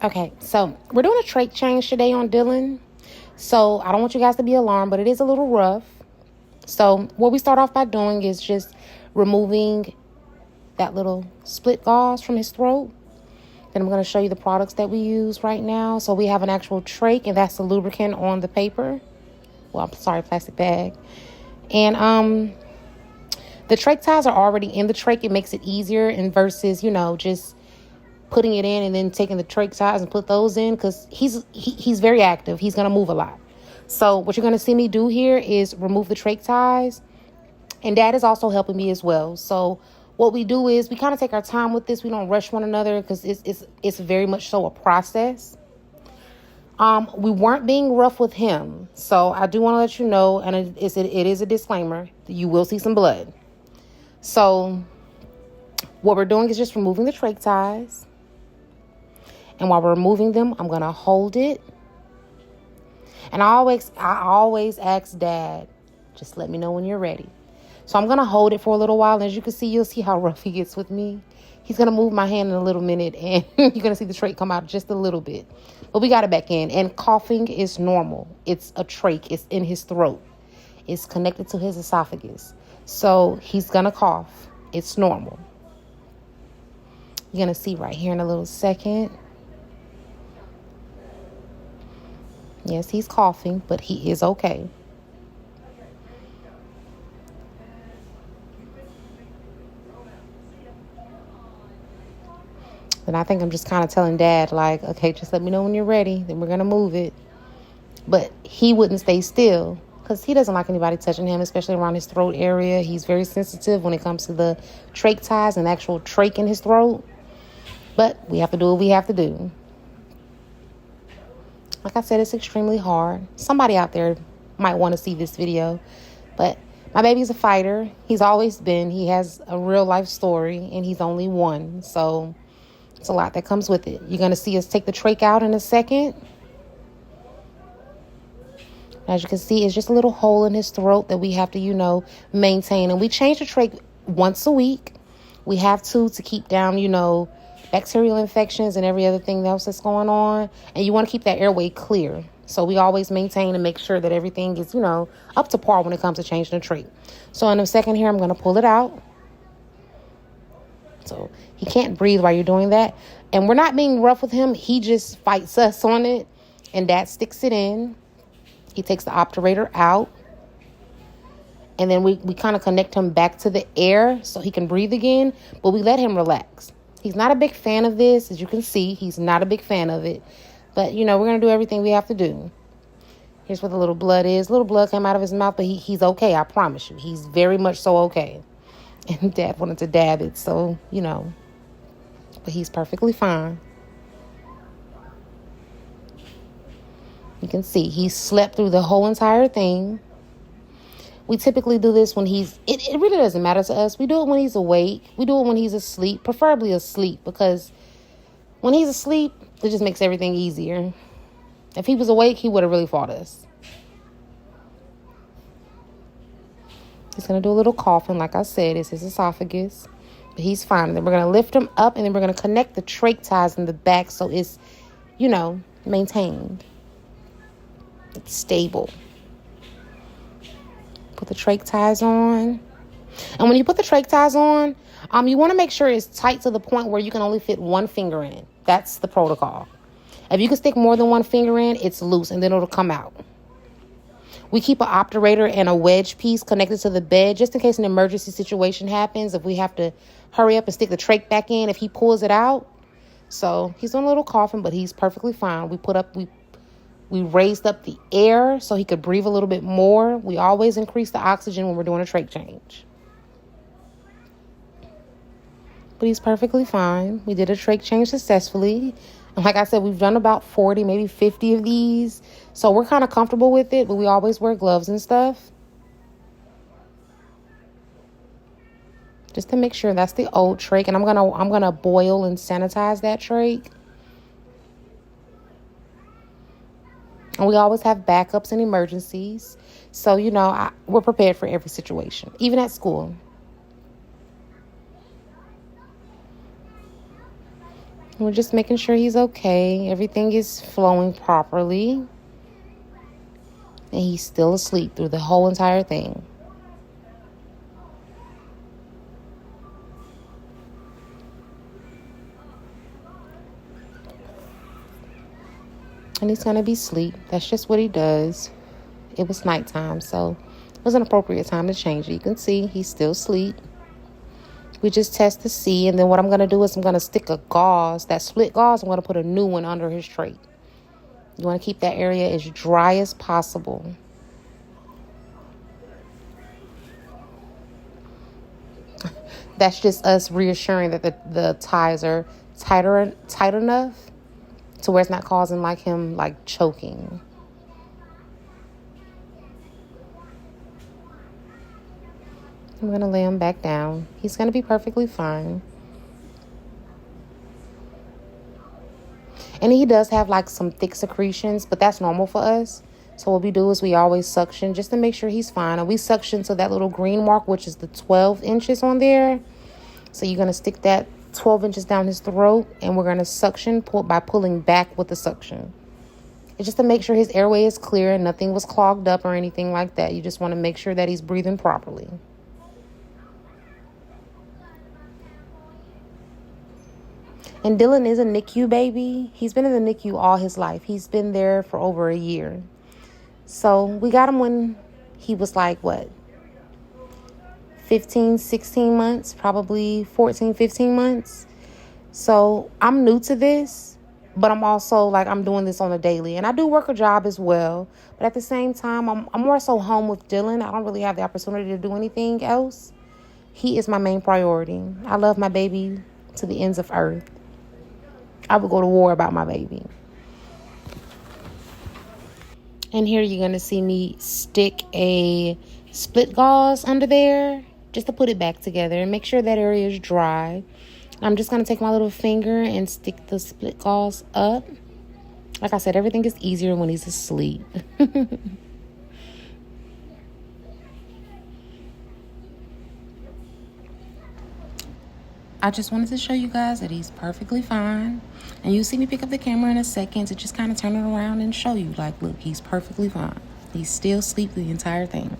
Okay, so we're doing a trach change today on Dylan. So I don't want you guys to be alarmed, but it is a little rough. So what we start off by doing is just removing that little split gauze from his throat. Then I'm going to show you the products that we use right now. So we have an actual trach, and that's the lubricant on the paper. Well, I'm sorry, plastic bag. And the trach ties are already in the trach. It makes it easier and versus, just putting it in and then taking the trach ties and put those in, because he's very active. He's going to move a lot. So what you're going to see me do here is remove the trach ties, and Dad is also helping me as well. So what we do is we kind of take our time with this. We don't rush one another because it's very much so a process. We weren't being rough with him, so I do want to let you know, and it is a disclaimer, you will see some blood. So what we're doing is just removing the trach ties. And while we're removing them, I'm going to hold it. And I always ask Dad, just let me know when you're ready. So I'm going to hold it for a little while. And as you can see, you'll see how rough he gets with me. He's going to move my hand in a little minute, and you're going to see the trach come out just a little bit. But we got it back in. And coughing is normal. It's a trach. It's in his throat. It's connected to his esophagus. So he's going to cough. It's normal. You're going to see right here in a little second. Yes, he's coughing, but he is okay. And I think I'm just kind of telling Dad, like, okay, just let me know when you're ready. Then we're going to move it. But he wouldn't stay still because he doesn't like anybody touching him, especially around his throat area. He's very sensitive when it comes to the trach ties and actual trach in his throat. But we have to do what we have to do. Like I said, it's extremely hard. Somebody out there might want to see this video. But my baby's a fighter. He's always been. He has a real life story, and he's only one. So it's a lot that comes with it. You're going to see us take the trach out in a second. As you can see, it's just a little hole in his throat that we have to, maintain. And we change the trach once a week. We have to keep down, bacterial infections and every other thing else that's going on. And you want to keep that airway clear. So we always maintain and make sure that everything is, up to par when it comes to changing the trach. So in a second here, I'm going to pull it out. So he can't breathe while you're doing that. And we're not being rough with him. He just fights us on it. And Dad sticks it in. He takes the obturator out. And then we kind of connect him back to the air so he can breathe again. But we let him relax. He's not a big fan of this. As you can see, he's not a big fan of it. But, we're going to do everything we have to do. Here's where the little blood is. Little blood came out of his mouth, but he's okay. I promise you. He's very much so okay. And Dad wanted to dab it, so, But he's perfectly fine. You can see he slept through the whole entire thing. We typically do this when it really doesn't matter to us. We do it when he's awake. We do it when he's asleep, preferably asleep, because when he's asleep, it just makes everything easier. If he was awake, he would have really fought us. He's going to do a little coughing. Like I said, it's his esophagus. But he's fine. And then we're going to lift him up, and then we're going to connect the trach ties in the back so it's, maintained. It's stable. Put the trach ties on. And when you put the trach ties on, you want to make sure it's tight to the point where you can only fit one finger in. That's the protocol. If you can stick more than one finger in, it's loose, and then it'll come out. We keep an obturator and a wedge piece connected to the bed just in case an emergency situation happens. If we have to hurry up and stick the trach back in, if he pulls it out. So he's doing a little coughing, but he's perfectly fine. We raised up the air so he could breathe a little bit more. We always increase the oxygen when we're doing a trach change. But he's perfectly fine. We did a trach change successfully. And like I said, we've done about 40, maybe 50 of these. So we're kind of comfortable with it, but we always wear gloves and stuff. Just to make sure. That's the old trach. And I'm gonna boil and sanitize that trach. And we always have backups and emergencies. So, we're prepared for every situation, even at school. We're just making sure he's okay. Everything is flowing properly. And he's still asleep through the whole entire thing. And he's going to be asleep. That's just what he does. It was nighttime, so it was an appropriate time to change it. You can see he's still asleep. We just test to see, and then what I'm going to do is I'm going to stick a gauze, that split gauze, I'm going to put a new one under his trach. You want to keep that area as dry as possible. That's just us reassuring that the ties are tight enough to where it's not causing like him like choking. I'm going to lay him back down. He's going to be perfectly fine. And he does have like some thick secretions, but that's normal for us. So what we do is we always suction just to make sure he's fine. And we suction to that little green mark, which is the 12 inches on there. So you're going to stick that 12 inches down his throat, and we're going to suction by pulling back with the suction. It's just to make sure his airway is clear and nothing was clogged up or anything like that. You just want to make sure that he's breathing properly. And Dylan is a NICU baby. He's been in the NICU all his life. He's been there for over a year. So we got him when he was like, 15, 16 months, probably 14, 15 months. So I'm new to this, but I'm also like, I'm doing this on a daily. And I do work a job as well. But at the same time, I'm more so home with Dylan. I don't really have the opportunity to do anything else. He is my main priority. I love my baby to the ends of earth. I would go to war about my baby. And here you're going to see me stick a split gauze under there just to put it back together and make sure that area is dry. I'm just going to take my little finger and stick the split gauze up. Like I said, everything is easier when he's asleep. I just wanted to show you guys that he's perfectly fine. And you'll see me pick up the camera in a second to just kind of turn it around and show you, like, look, he's perfectly fine. He's still asleep the entire thing.